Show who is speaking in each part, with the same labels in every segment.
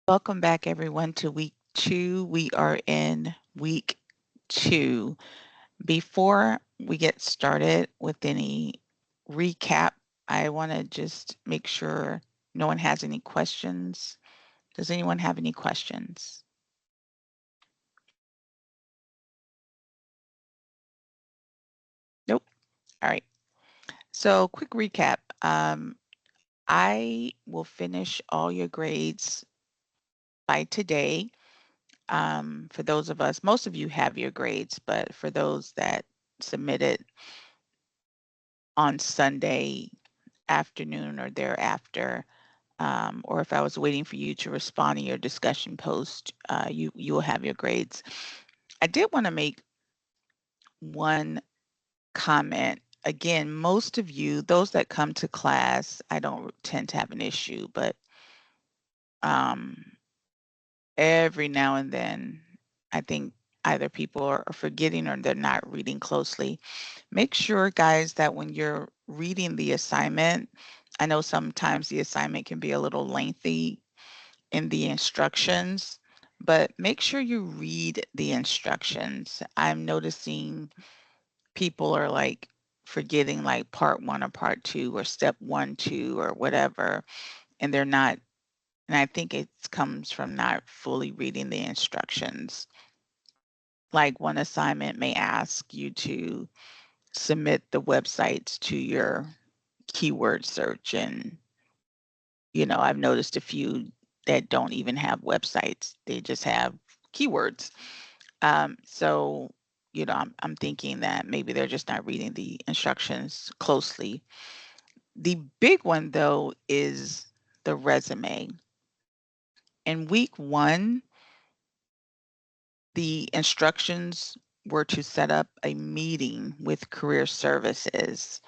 Speaker 1: Welcome back, everyone, to week 2. We are in week 2. Before we get started with any recap, I want to just make sure no one has any questions. Does anyone have any questions? Nope. All right. So, quick recap. I will finish all your grades by today. For those of us, most of you have your grades, but for those that submitted on Sunday afternoon or thereafter, or if I was waiting for you to respond in your discussion post, you will have your grades. I did want to make one comment. Again, most of you, those that come to class, I don't tend to have an issue, but um, every now and then, I think either people are forgetting or they're not reading closely. Make sure, guys, that when you're reading the assignment, I know sometimes the assignment can be a little lengthy in the instructions, but make sure you read the instructions. I'm noticing people are like forgetting like part 1 or part 2 or step 1, 2 or whatever, and they're not, and I think it comes from not fully reading the instructions. Like one assignment may ask you to submit the websites to your keyword search, and I've noticed a few that don't even have websites. They just have keywords. So I'm thinking that maybe they're just not reading the instructions closely. The big one though is the resume. In week 1, the instructions were to set up a meeting with career services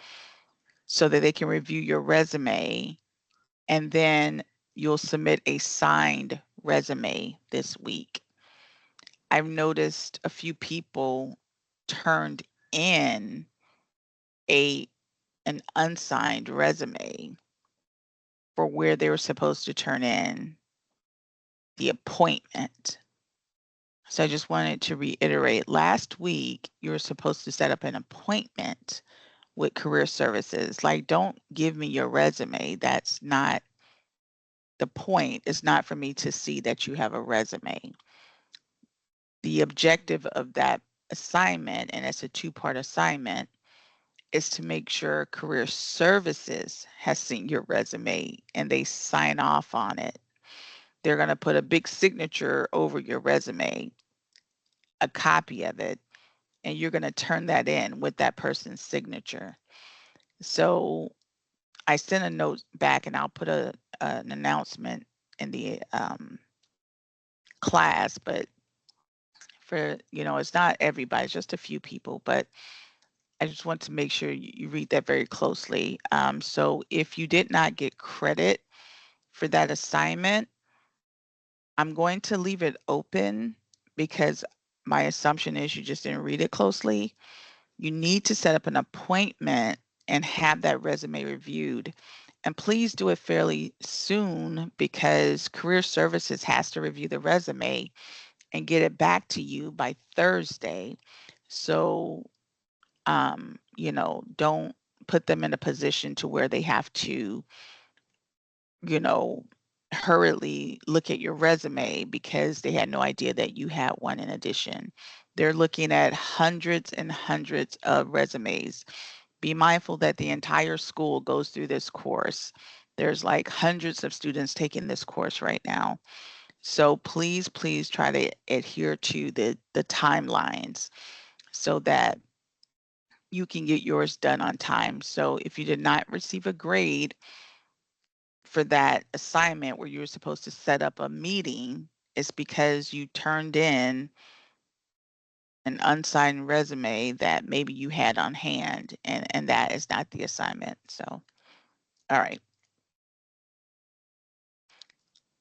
Speaker 1: so that they can review your resume, and then you'll submit a signed resume this week. I've noticed a few people turned in a an unsigned resume for where they were supposed to turn in the appointment. So I just wanted to reiterate, last week you were supposed to set up an appointment with career services. Like, don't give me your resume. That's not the point. It's not for me to see that you have a resume. The objective of that assignment, and it's a 2-part assignment, is to make sure career services has seen your resume and they sign off on it. They're going to put a big signature over your resume, a copy of it, and you're going to turn that in with that person's signature. So I sent a note back, and I'll put an announcement in the class, but for, it's not everybody, it's just a few people, but I just want to make sure you read that very closely. So if you did not get credit for that assignment, I'm going to leave it open because my assumption is you just didn't read it closely. You need to set up an appointment and have that resume reviewed. And please do it fairly soon because Career Services has to review the resume and get it back to you by Thursday. So, don't put them in a position to where they have to, you know, hurriedly look at your resume because they had no idea that you had one in addition. They're looking at hundreds and hundreds of resumes. Be mindful that the entire school goes through this course. There's like hundreds of students taking this course right now. So please, please try to adhere to the timelines so that you can get yours done on time. So if you did not receive a grade for that assignment where you were supposed to set up a meeting, it's because you turned in an unsigned resume that maybe you had on hand, and that is not the assignment. So, all right.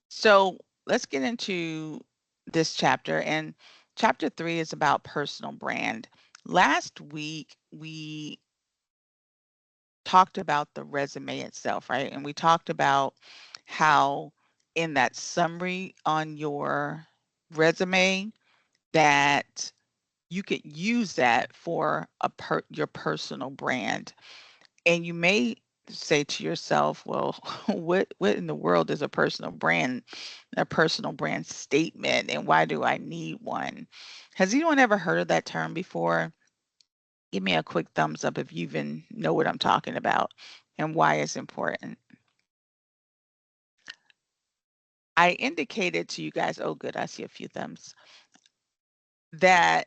Speaker 1: So let's get into this chapter. And chapter 3 is about personal brand. Last week, we talked about the resume itself, right? And we talked about how in that summary on your resume that you could use that for your personal brand. And you may say to yourself, well, what in the world is a personal brand statement, and why do I need one? Has anyone ever heard of that term before? Give me a quick thumbs up if you even know what I'm talking about and why it's important. I indicated to you guys, oh good, I see a few thumbs, that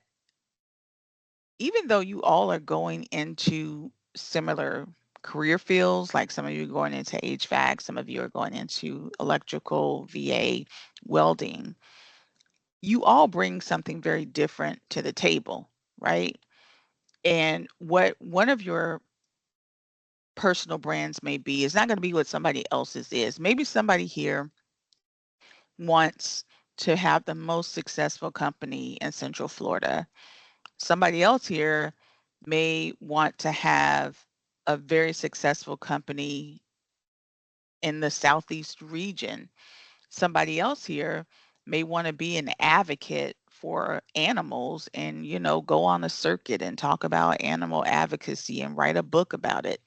Speaker 1: even though you all are going into similar career fields, like some of you are going into HVAC, some of you are going into electrical, VA, welding, you all bring something very different to the table, right? And what one of your personal brands may be is not going to be what somebody else's is. Maybe somebody here wants to have the most successful company in Central Florida. Somebody else here may want to have a very successful company in the Southeast region. Somebody else here may want to be an advocate for animals and, go on a circuit and talk about animal advocacy and write a book about it.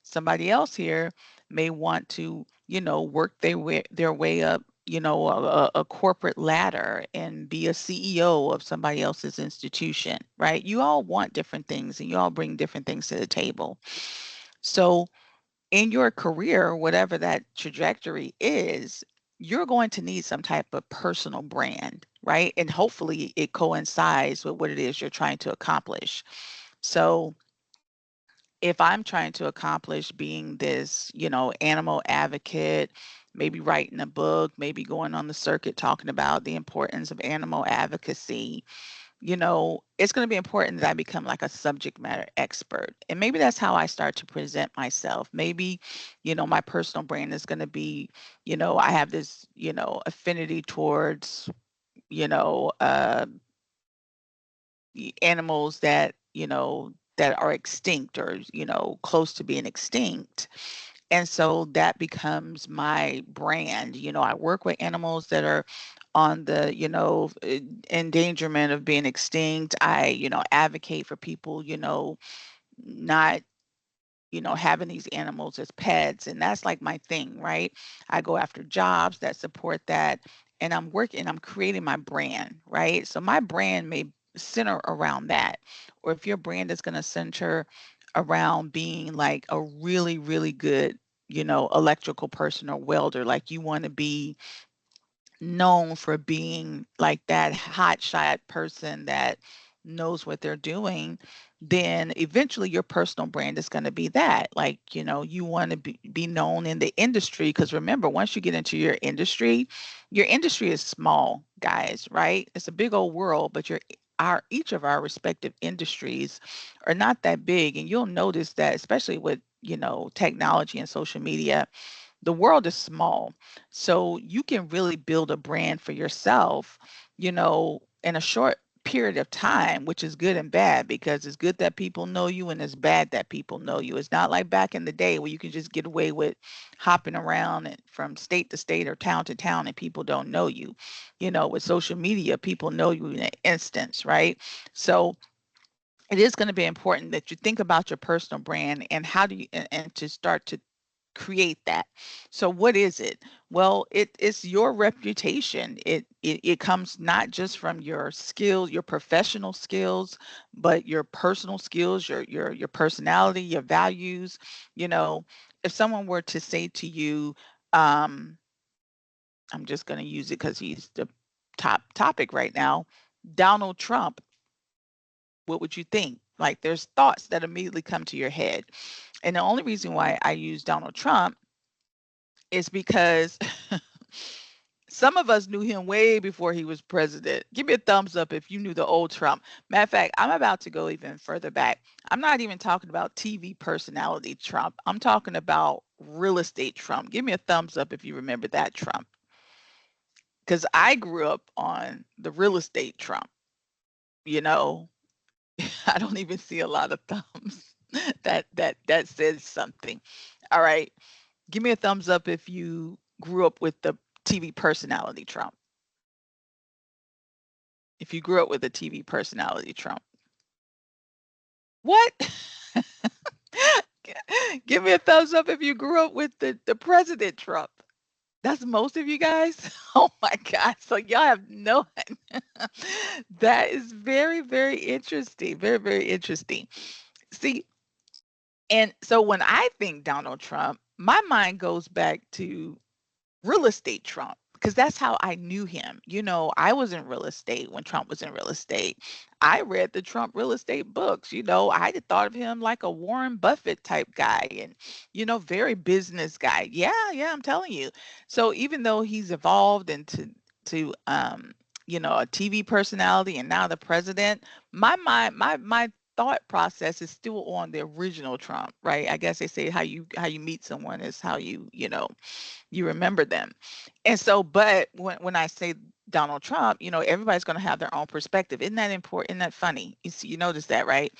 Speaker 1: Somebody else here may want to, work their way up, a corporate ladder and be a CEO of somebody else's institution, right? You all want different things and you all bring different things to the table. So in your career, whatever that trajectory is, you're going to need some type of personal brand, right? And hopefully it coincides with what it is you're trying to accomplish. So if I'm trying to accomplish being this, animal advocate, maybe writing a book, maybe going on the circuit talking about the importance of animal advocacy, it's going to be important that I become like a subject matter expert. And maybe that's how I start to present myself. Maybe, my personal brand is going to be, I have this, affinity towards, you know, uh, animals that are extinct or, close to being extinct. And so that becomes my brand. I work with animals that are on the, endangerment of being extinct. I, advocate for people, not having these animals as pets. And that's like my thing, right? I go after jobs that support that. And I'm creating my brand, right? So my brand may center around that. Or if your brand is going to center around being like a really, really good, electrical person or welder, like you want to be known for being like that hot shot person that knows what they're doing, then eventually your personal brand is going to be that. Like, you want to be known in the industry. Because remember, once you get into your industry is small, guys, right? It's a big old world, but each of our respective industries are not that big. And you'll notice that, especially with, technology and social media, the world is small. So you can really build a brand for yourself, in a short period of time, which is good and bad because it's good that people know you and it's bad that people know you. It's not like back in the day where you can just get away with hopping around from state to state or town to town and people don't know you. With social media, people know you in an instance, right? So it is going to be important that you think about your personal brand and how do you and to start to create that. So what is it? Well, it's your reputation. It comes not just from your skills, your professional skills, but your personal skills, your personality, your values. You know, if someone were to say to you, um, I'm just going to use it because he's the top topic right now, Donald Trump, what would you think? Like there's thoughts that immediately come to your head. And the only reason why I use Donald Trump is because some of us knew him way before he was president. Give me a thumbs up if you knew the old Trump. Matter of fact, I'm about to go even further back. I'm not even talking about TV personality Trump. I'm talking about real estate Trump. Give me a thumbs up if you remember that Trump. Because I grew up on the real estate Trump. You know, I don't even see a lot of thumbs. That says something. All right. Give me a thumbs up if you grew up with the TV personality Trump. If you grew up with a TV personality Trump. What? Give me a thumbs up if you grew up with the president Trump. That's most of you guys? Oh my God. So y'all have no that is very, very interesting. Very, very interesting. See, and so when I think Donald Trump, my mind goes back to real estate Trump because that's how I knew him. You know, I was in real estate when Trump was in real estate. I read the Trump real estate books. You know, I had thought of him like a Warren Buffett type guy and, very business guy. Yeah, yeah, I'm telling you. So even though he's evolved into a TV personality and now the president, my mind, my thought process is still on the original Trump, right? I guess they say how you meet someone is how you remember them. And so, but when I say Donald Trump, everybody's going to have their own perspective. Isn't that important? Isn't that funny? You see, you notice that, right?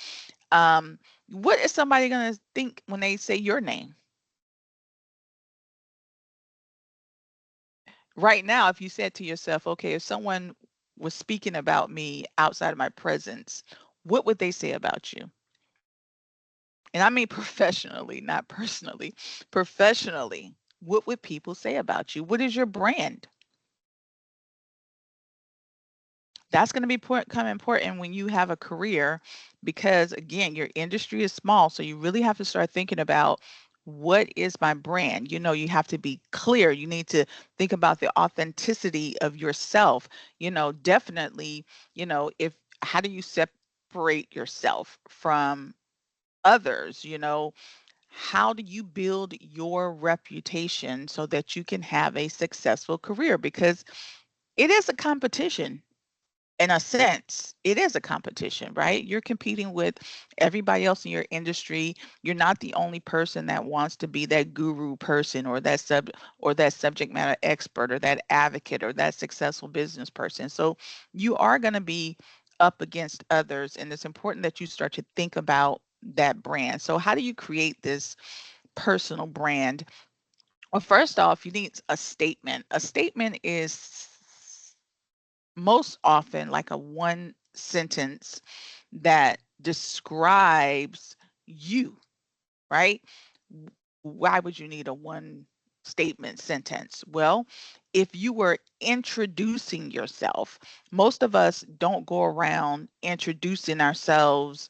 Speaker 1: What is somebody going to think when they say your name? Right now, if you said to yourself, okay, if someone was speaking about me outside of my presence, what would they say about you? And I mean professionally, not personally. Professionally, what would people say about you? What is your brand? That's going to become important when you have a career because, again, your industry is small. So you really have to start thinking about what is my brand? You have to be clear. You need to think about the authenticity of yourself. Definitely, if how do you separate yourself from others? How do you build your reputation so that you can have a successful career? Because it is a competition in a sense, it is a competition, right? You're competing with everybody else in your industry. You're not the only person that wants to be that guru person or that subject matter expert or that advocate or that successful business person. So you are going to be up against others, and it's important that you start to think about that brand. So how do you create this personal brand? Well, first off, you need a statement. A statement is most often like a one sentence that describes you, right? Why would you need a one statement sentence? Well, if you were introducing yourself, most of us don't go around introducing ourselves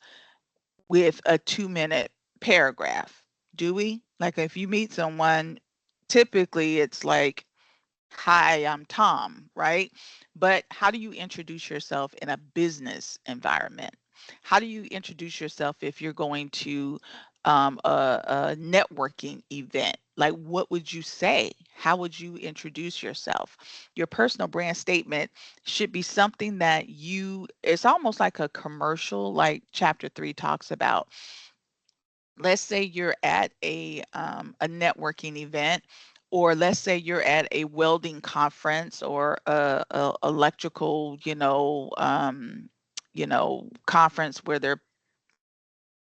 Speaker 1: with a 2-minute paragraph, do we? Like if you meet someone, typically it's like, hi, I'm Tom, right? But how do you introduce yourself in a business environment? How do you introduce yourself if you're going to a networking event? Like, what would you say? How would you introduce yourself? Your personal brand statement should be something that it's almost like a commercial, like chapter 3 talks about. Let's say you're at a networking event, or let's say you're at a welding conference or a electrical, conference where they're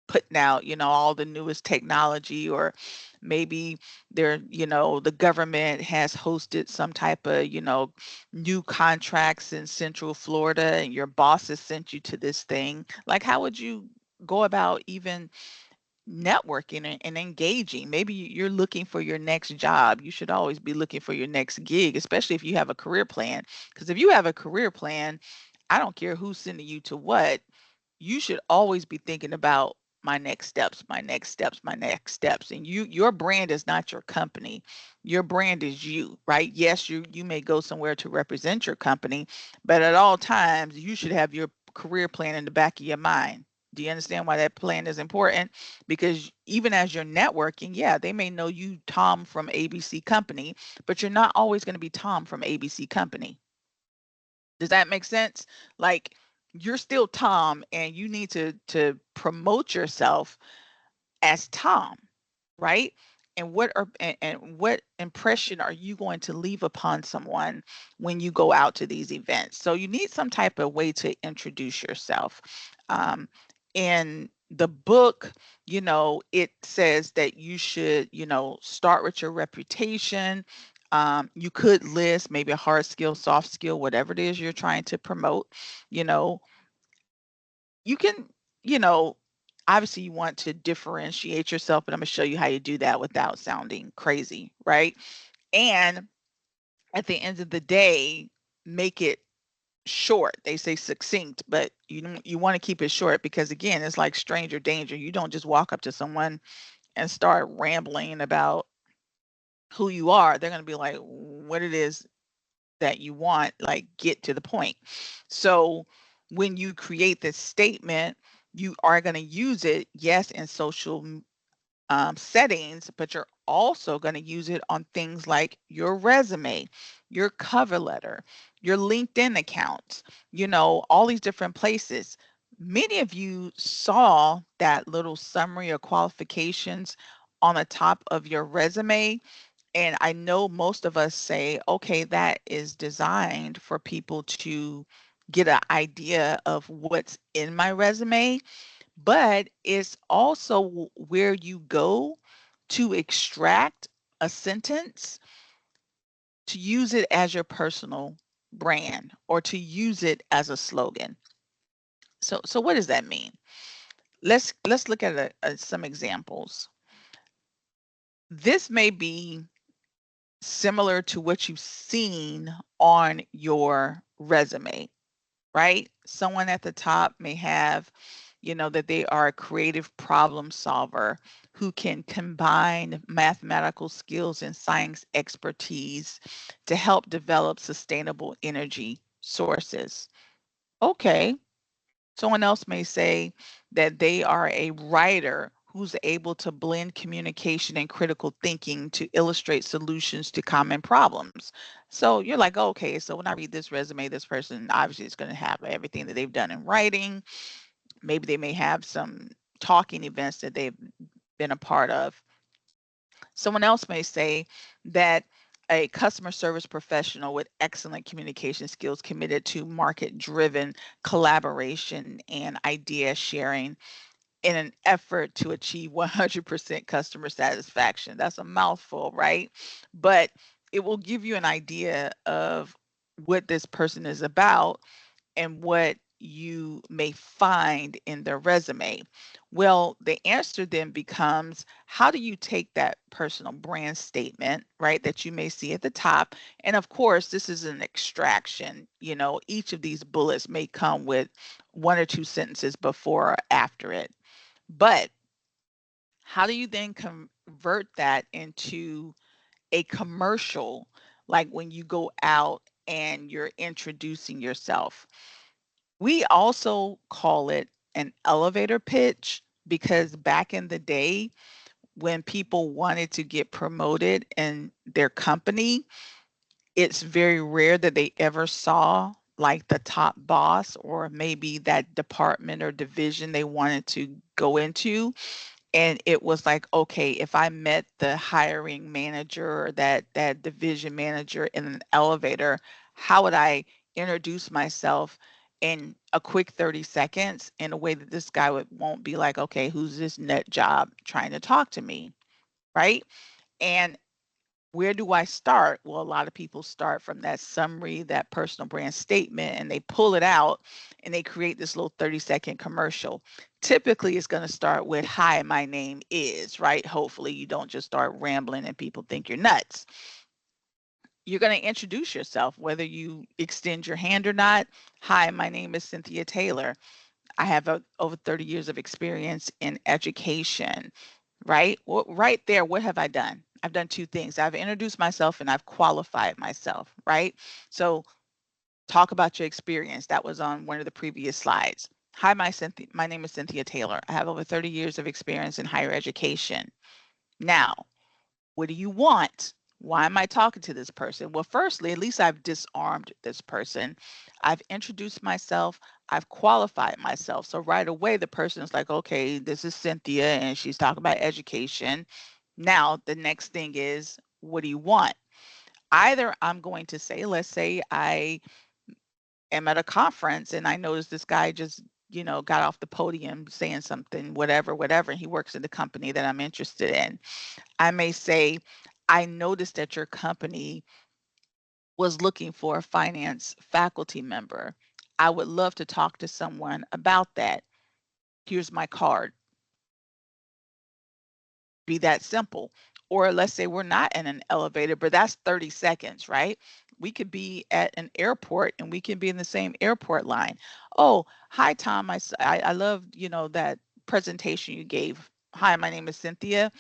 Speaker 1: putting out, all the newest technology, or maybe the government has hosted some type of, new contracts in Central Florida, and your boss has sent you to this thing. Like, how would you go about even networking and engaging? Maybe you're looking for your next job. You should always be looking for your next gig, especially if you have a career plan. Because if you have a career plan, I don't care who's sending you to what, you should always be thinking about my next steps, my next steps, my next steps. And your brand is not your company. Your brand is you, right? Yes, you may go somewhere to represent your company, but at all times you should have your career plan in the back of your mind. Do you understand why that plan is important? Because even as you're networking, yeah, they may know you Tom from ABC Company, but you're not always going to be Tom from ABC Company. Does that make sense? Like, you're still Tom and you need to promote yourself as Tom, right? And what impression are you going to leave upon someone when you go out to these events? So you need some type of way to introduce yourself. In the book, it says that you should, start with your reputation. You could list maybe a hard skill, soft skill, whatever it is you're trying to promote. You know, you can, you know, obviously you want to differentiate yourself, but I'm going to show you how you do that without sounding crazy, right? And at the end of the day, make it short. They say succinct, but you want to keep it short because again, it's like stranger danger. You don't just walk up to someone and start rambling about who you are. They're going to be like, what it is that you want, like get to the point. So when you create this statement, you are going to use it, yes, in social settings, but you're also going to use it on things like your resume, your cover letter, your LinkedIn accounts, all these different places. Many of you saw that little summary or qualifications on the top of your resume. And I know most of us say, okay, that is designed for people to get an idea of what's in my resume, but it's also where you go to extract a sentence to use it as your personal brand or to use it as a slogan. So what does that mean? Let's look at some examples. This may be similar to what you've seen on your resume, right? Someone at the top may have, that they are a creative problem solver who can combine mathematical skills and science expertise to help develop sustainable energy sources. Okay. Someone else may say that they are a writer who's able to blend communication and critical thinking to illustrate solutions to common problems. So you're like, okay, so when I read this resume, this person obviously is going to have everything that they've done in writing. Maybe they may have some talking events that they've been a part of. Someone else may say that a customer service professional with excellent communication skills committed to market driven collaboration and idea sharing in an effort to achieve 100% customer satisfaction. That's a mouthful, right? But it will give you an idea of what this person is about and what you may find in their resume. Well, the answer then becomes how do you take that personal brand statement, right, that you may see at the top? And of course, this is an extraction. Each of these bullets may come with one or two sentences before or after it. But how do you then convert that into a commercial, like when you go out and you're introducing yourself? We also call it an elevator pitch because back in the day, when people wanted to get promoted in their company, it's very rare that they ever saw like the top boss or maybe that department or division they wanted to go into. And it was like, okay, if I met the hiring manager or that division manager in an elevator, how would I introduce myself in a quick 30 seconds in a way that this guy won't be like, okay, who's this nut job trying to talk to me, right? And where do I start? Well, a lot of people start from that summary, that personal brand statement, and they pull it out and they create this little 30-second commercial. Typically, it's going to start with, hi, my name is, right? Hopefully, you don't just start rambling and people think you're nuts. You're going to introduce yourself, whether you extend your hand or not. Hi, my name is Cynthia Taylor. I have over 30 years of experience in education, right? Well, right there, what have I done? I've done two things. I've introduced myself and I've qualified myself, right? So talk about your experience. That was on one of the previous slides. Hi, my name is Cynthia Taylor. I have over 30 years of experience in higher education. Now, what do you want? Why am I talking to this person? Well, firstly, at least I've disarmed this person. I've introduced myself. I've qualified myself. So right away, the person is like, okay, this is Cynthia and she's talking about education. Now, the next thing is, what do you want? Either I'm going to say, let's say I am at a conference and I notice this guy just, got off the podium saying something, whatever, and he works in the company that I'm interested in. I may say, I noticed that your company was looking for a finance faculty member. I would love to talk to someone about that. Here's my card. Be that simple. Or let's say we're not in an elevator, but that's 30 seconds, right? We could be at an airport and we can be in the same airport line. Oh, hi, Tom. I love, that presentation you gave. Hi, my name is Cynthia.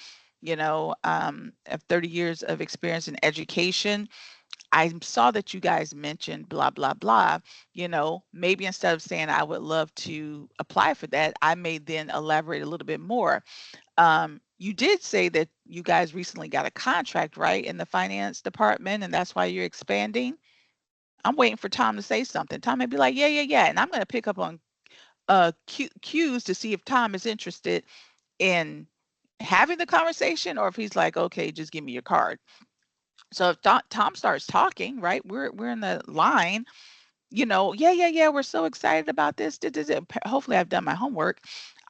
Speaker 1: I have 30 years of experience in education. I saw that you guys mentioned blah, blah, blah. Maybe instead of saying I would love to apply for that, I may then elaborate a little bit more. You did say that you guys recently got a contract, right, in the finance department, and that's why you're expanding. I'm waiting for Tom to say something. Tom may be like, yeah, yeah, yeah. And I'm going to pick up on cues to see if Tom is interested in having the conversation or if he's like, okay, just give me your card. So if Tom starts talking, right, we're in the line, yeah, yeah, yeah, we're so excited about this. Hopefully I've done my homework.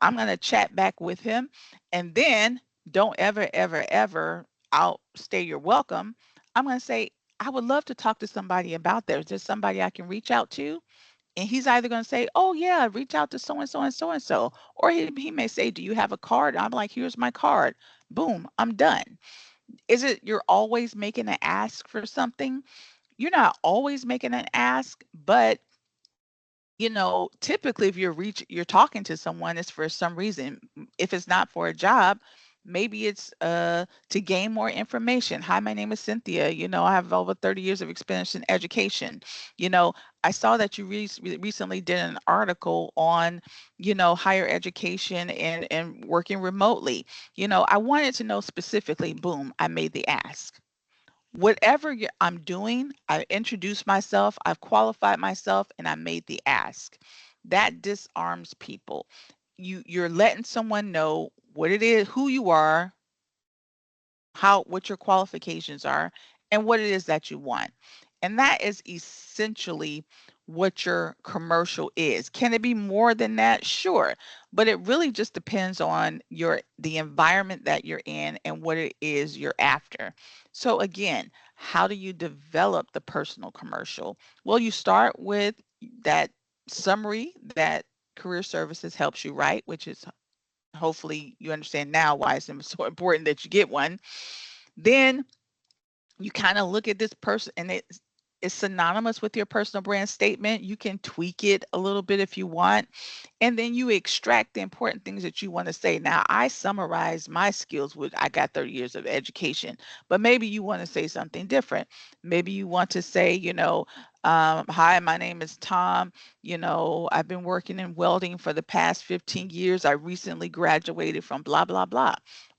Speaker 1: I'm going to chat back with him. And then don't ever, ever, ever outstay your welcome. I'm going to say, I would love to talk to somebody about that. Is there somebody I can reach out to? And he's either going to say, oh, yeah, reach out to so and so and so and so. Or he may say, do you have a card? I'm like, here's my card. Boom, I'm done. Is it you're always making an ask for something? You're not always making an ask, but typically if you're talking to someone, it's for some reason. If it's not for a job, maybe it's to gain more information. Hi, my name is Cynthia. I have over 30 years of experience in education. You know, I saw that you recently did an article on, higher education and working remotely. I wanted to know specifically, boom, I made the ask. Whatever I'm doing, I introduced myself, I've qualified myself, and I made the ask. That disarms people. You're letting someone know what it is, who you are, what your qualifications are, and what it is that you want. And that is essentially what your commercial is. Can it be more than that? Sure. But it really just depends on the environment that you're in and what it is you're after. So again, how do you develop the personal commercial? Well, you start with that summary that career services helps you write, which is hopefully you understand now why it's so important that you get one. Then you kind of look at this person and it's synonymous with your personal brand statement. You can tweak it a little bit if you want. And then you extract the important things that you want to say. Now, I summarize my skills with I got 30 years of education, but maybe you want to say something different. Maybe you want to say, hi, my name is Tom. I've been working in welding for the past 15 years. I recently graduated from blah, blah, blah.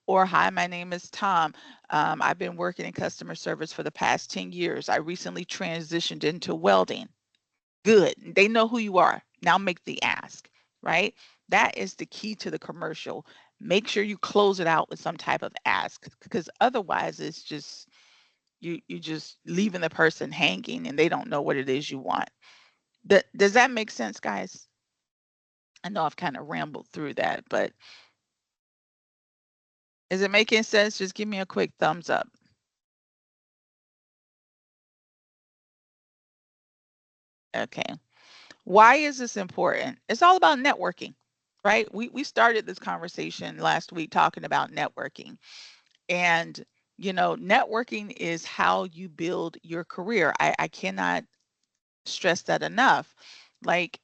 Speaker 1: Or, hi, my name is Tom. I've been working in customer service for the past 10 years. I recently transitioned into welding. Good. They know who you are. Now make the ask, right? That is the key to the commercial. Make sure you close it out with some type of ask because otherwise it's just you just leaving the person hanging and they don't know what it is you want. Does that make sense, guys? I know I've kind of rambled through that, but is it making sense? Just give me a quick thumbs up. Okay. Why is this important? It's all about networking, right? We started this conversation last week talking about networking. And, networking is how you build your career. I cannot stress that enough. Like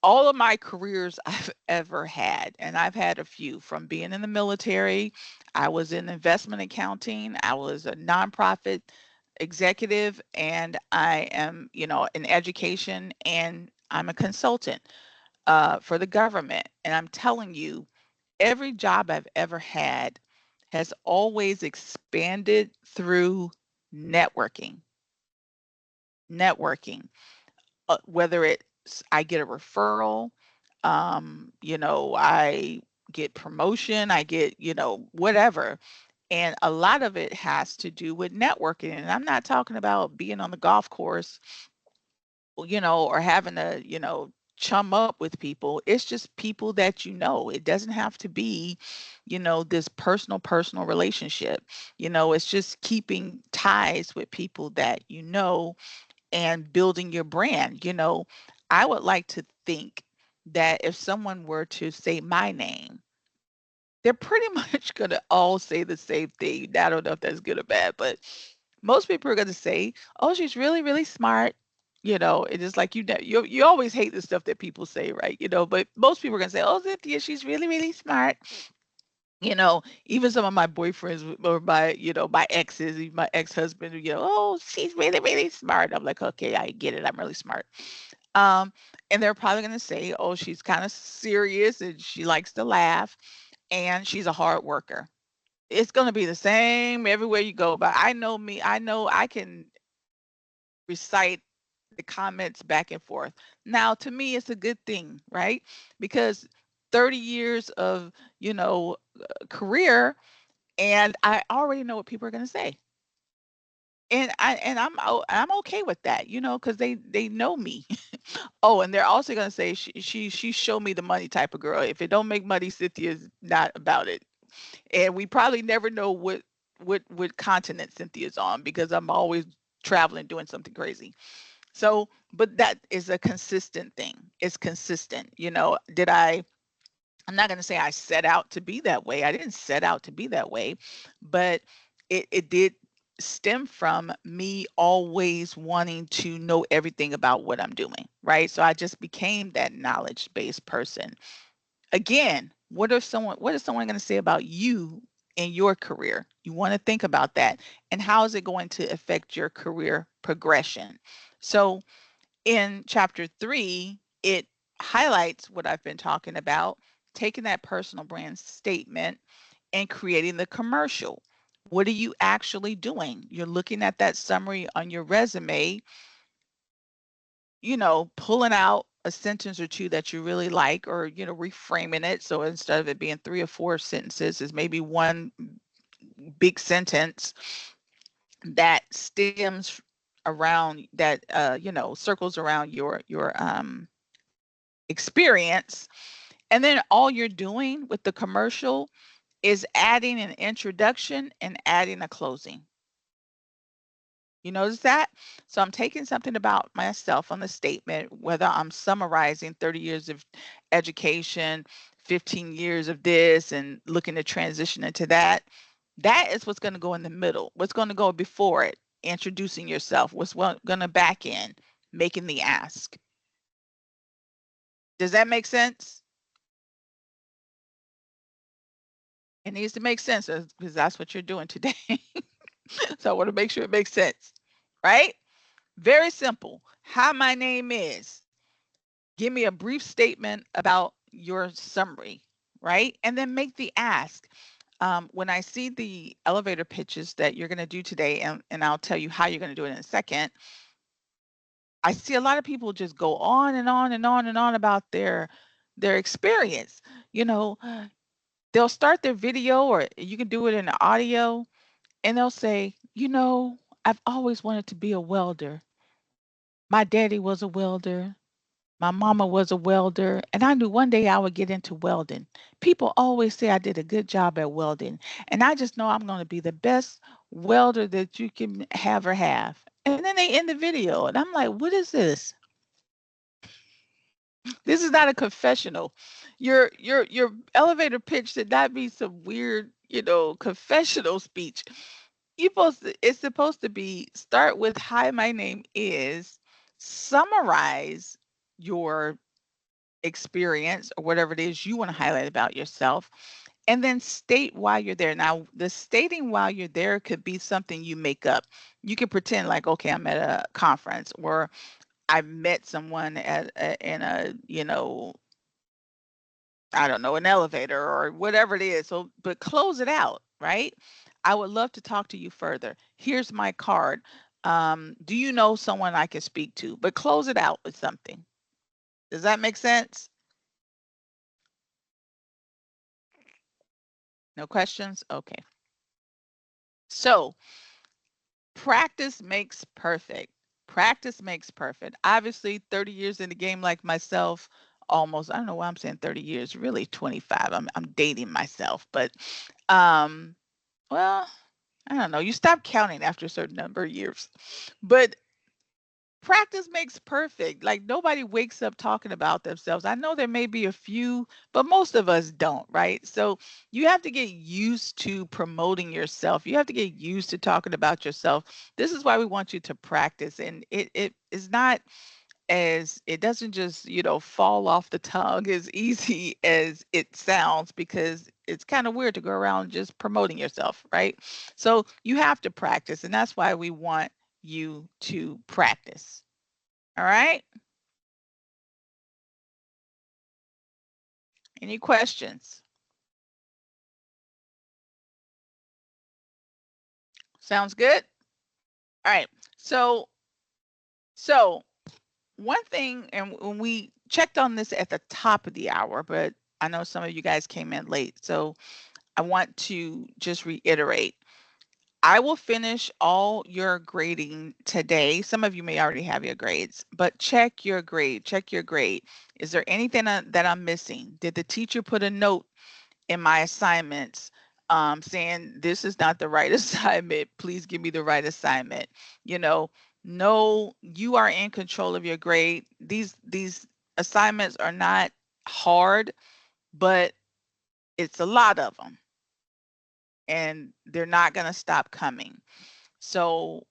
Speaker 1: all of my careers I've ever had, and I've had a few from being in the military, I was in investment accounting, I was a nonprofit executive, and I am, in education and I'm a consultant for the government. And I'm telling you, every job I've ever had has always expanded through networking. Networking, whether it's I get a referral, I get promotion, I get, whatever. And a lot of it has to do with networking. And I'm not talking about being on the golf course, or having a, chum up with people. It's just people that you know. It doesn't have to be, this personal relationship. It's just keeping ties with people that you know and building your brand. I would like to think that if someone were to say my name, they're pretty much going to all say the same thing. I don't know if that's good or bad, but most people are going to say, "Oh, she's really, really smart." It is like you always hate the stuff that people say, right? But most people are going to say, "Oh, Cynthia, she's really, really smart." Even some of my boyfriends or my exes, even my ex-husband, "Oh, she's really, really smart." I'm like, "Okay, I get it. I'm really smart." Um, and they're probably going to say, "Oh, she's kind of serious and she likes to laugh and she's a hard worker." It's going to be the same everywhere you go. But I know me, I know I can recite the comments back and forth. Now, to me, it's a good thing, right? Because 30 years of, career, and I already know what people are going to say. I'm okay with that, because they know me. Oh, and they're also going to say she show me the money type of girl. If it don't make money, Cynthia's not about it. And we probably never know what continent Cynthia's on because I'm always traveling doing something crazy. So, but that is a consistent thing. It's consistent. I'm not going to say I set out to be that way. I didn't set out to be that way, but it did stem from me always wanting to know everything about what I'm doing, right? So I just became that knowledge-based person. Again, what is someone going to say about you in your career? You want to think about that. And how is it going to affect your career progression? So in chapter 3, it highlights what I've been talking about, taking that personal brand statement and creating the commercial. What are you actually doing? You're looking at that summary on your resume, pulling out a sentence or two that you really like, or, reframing it. So instead of it being 3 or 4 sentences, is maybe one big sentence that stems around that, circles around your experience. And then all you're doing with the commercial is adding an introduction and adding a closing. You notice that? So I'm taking something about myself on the statement, whether I'm summarizing 30 years of education, 15 years of this, and looking to transition into that. That is what's going to go in the middle. What's going to go before it? Introducing yourself. What's going to back in? Making the ask. Does that make sense? It needs to make sense because that's what you're doing today. So I want to make sure it makes sense, right? Very simple. Hi, my name is. Give me a brief statement about your summary, right? And then make the ask. When I see the elevator pitches that you're going to do today, and I'll tell you how you're going to do it in a second, I see a lot of people just go on and on and on and on about their experience. You know, they'll start their video, or you can do it in the audio, and they'll say, I've always wanted to be a welder. My daddy was a welder. My mama was a welder, and I knew one day I would get into welding. People always say I did a good job at welding, and I just know I'm going to be the best welder that you can have or have. And then they end the video, and I'm like, what is this? This is not a confessional. Your elevator pitch should not be some weird, confessional speech. It's supposed to be start with hi, my name is, summarize your experience or whatever it is you want to highlight about yourself, and then state why you're there. Now, the stating while you're there could be something you make up. You could pretend like, okay, I'm at a conference, or I met someone in a, I don't know, an elevator or whatever it is. So, but close it out, right? I would love to talk to you further. Here's my card. Do you know someone I can speak to? But close it out with something. Does that make sense? No questions? Okay. So, practice makes perfect. practice makes perfect. Obviously, 30 years in the game like myself, almost, I don't know why I'm saying 30 years, really 25. I'm dating myself, but well, I don't know. You stop counting after a certain number of years. But practice makes perfect. Like nobody wakes up talking about themselves. I know there may be a few, but most of us don't, right? So you have to get used to promoting yourself. You have to get used to talking about yourself. This is why we want you to practice. And it is not as it doesn't just, fall off the tongue as easy as it sounds because it's kind of weird to go around just promoting yourself, right? So you have to practice, and that's why we want you to practice. All right? Any questions? Sounds good? All right. So one thing, and when we checked on this at the top of the hour, but I know some of you guys came in late. So I want to just reiterate. I will finish all your grading today. Some of you may already have your grades, but check your grade. Check your grade. Is there anything that I'm missing? Did the teacher put a note in my assignments saying this is not the right assignment? Please give me the right assignment. You know, no, you are in control of your grade. These assignments are not hard, but it's a lot of them, and they're not going to stop coming. So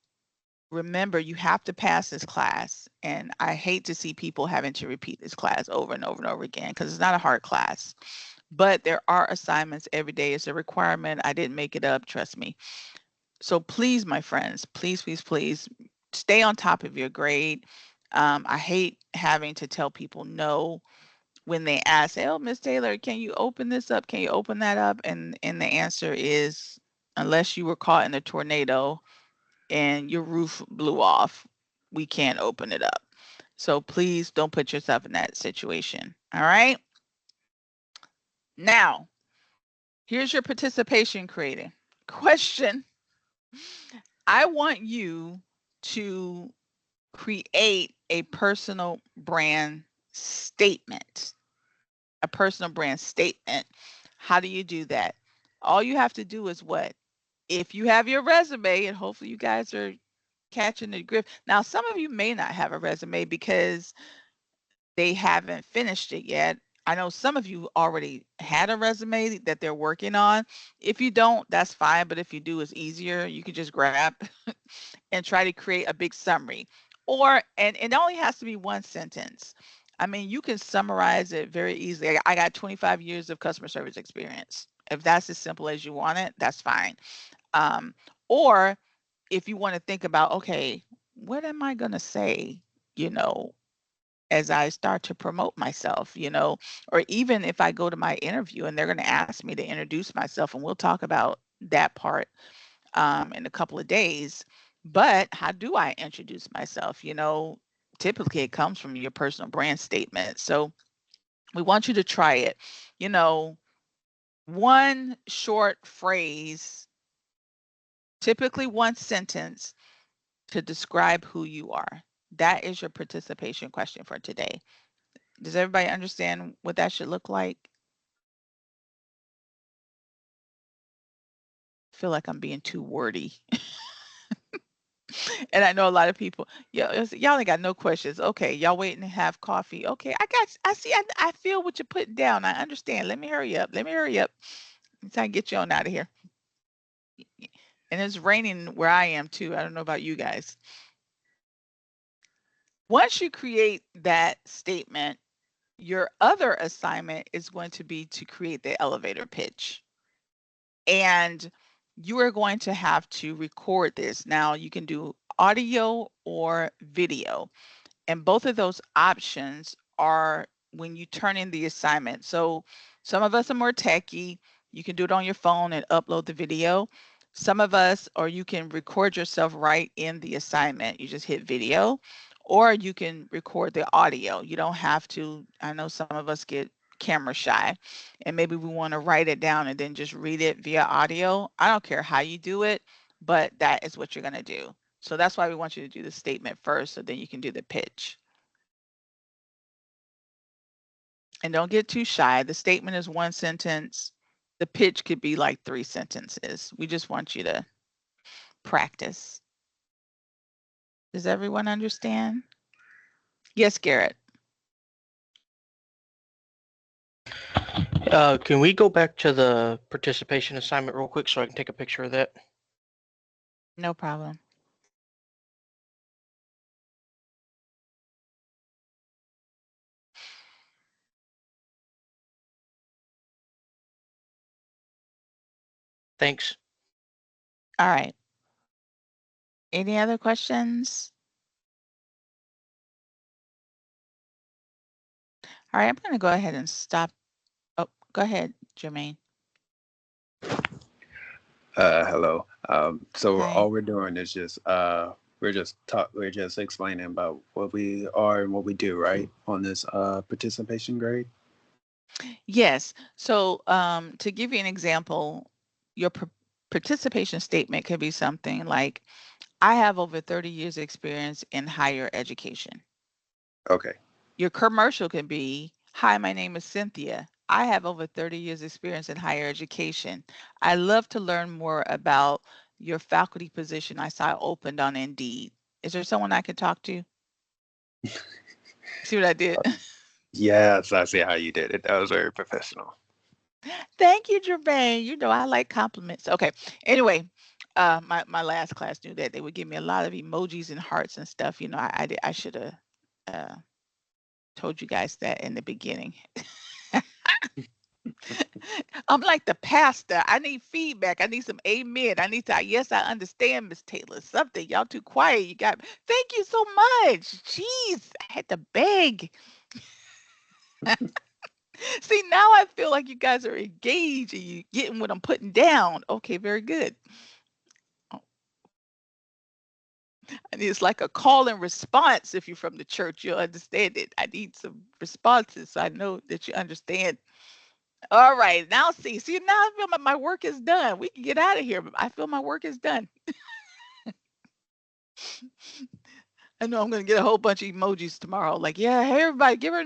Speaker 1: remember, you have to pass this class. And I hate to see people having to repeat this class over and over and over again because it's not a hard class. But there are assignments every day. It's a requirement. I didn't make it up, trust me. So please, my friends, please, please, please stay on top of your grade. I hate having to tell people no when they ask, oh, Miss Taylor, can you open this up? Can you open that up? And the answer is, unless you were caught in a tornado and your roof blew off, we can't open it up. So please don't put yourself in that situation. All right. Now, here's your participation creating question. I want you to create a personal brand statement. A personal brand statement. How do you do that? All you have to do is what? If you have your resume, and hopefully you guys are catching the grip. Now, some of you may not have a resume because they haven't finished it yet. I know some of you already had a resume that they're working on. If you don't, that's fine. But if you do, it's easier. You can just grab and try to create a big summary. Or, and it only has to be one sentence. I mean, you can summarize it very easily. I got 25 years of customer service experience. If that's as simple as you want it, that's fine. Or if you want to think about, okay, what am I going to say, you know, as I start to promote myself, or even if I go to my interview and they're going to ask me to introduce myself, and we'll talk about that part in a couple of days. But how do I introduce myself? Typically it comes from your personal brand statement. So we want you to try it. One short phrase, typically one sentence to describe who you are. That is your participation question for today. Does everybody understand what that should look like? I feel like I'm being too wordy. And I know a lot of people, yeah, y'all ain't got no questions. Okay, y'all waiting to have coffee. Okay, I see, I feel what you're putting down. I understand. Let me hurry up. So I can get you on out of here. And it's raining where I am too. I don't know about you guys. Once you create that statement, your other assignment is going to be to create the elevator pitch. And you are going to have to record this. Now, you can do audio or video, and both of those options are when you turn in the assignment. So some of us are more techie. You can do it on your phone and upload the video. Some of us, or you can record yourself right in the assignment. You just hit video, or you can record the audio. You don't have to. I know some of us get camera shy, and maybe we want to write it down and then just read it via audio. I don't care how you do it, but that is what you're going to do. So that's why we want you to do the statement first, so then you can do the pitch. And don't get too shy. The statement is 1 sentence. The pitch could be like 3 sentences. We just want you to practice. Does everyone understand? Yes, Garrett.
Speaker 2: Can we go back to the participation assignment real quick so I can take a picture of that?
Speaker 1: No problem.
Speaker 2: Thanks.
Speaker 1: All right. Any other questions? All right, I'm going to go ahead and stop. Oh, go ahead, Jermaine.
Speaker 3: Hello. So
Speaker 1: Hi.
Speaker 3: all we're doing is just we're just explaining about what we are and what we do, right? On this participation grade.
Speaker 1: Yes. So to give you an example, your participation statement could be something like, I have over 30 years experience in higher education.
Speaker 3: Okay.
Speaker 1: Your commercial can be, hi, my name is Cynthia. I have over 30 years experience in higher education. I love to learn more about your faculty position I saw opened on Indeed. Is there someone I could talk to? See what I did?
Speaker 3: Yes, I see how you did it. That was very professional.
Speaker 1: Thank you, Jermaine. You know, I like compliments. Okay. Anyway, my last class knew that they would give me a lot of emojis and hearts and stuff. You know, I should have uh, told you guys that in the beginning. I'm like the pastor. I need feedback. I need some amen. I need to, yes, I understand, Miss Taylor. Something. Y'all too quiet. You got, thank you so much. Jeez, I had to beg. See, now I feel like you guys are engaged and you getting what I'm putting down. Okay, very good. Oh, and it's like a call and response. If you're from the church, you'll understand it. I need some responses so I know that you understand. All right, now see, now I feel my work is done. We can get out of here. I feel my work is done. I know I'm gonna get a whole bunch of emojis tomorrow. Like, yeah, hey everybody, give her an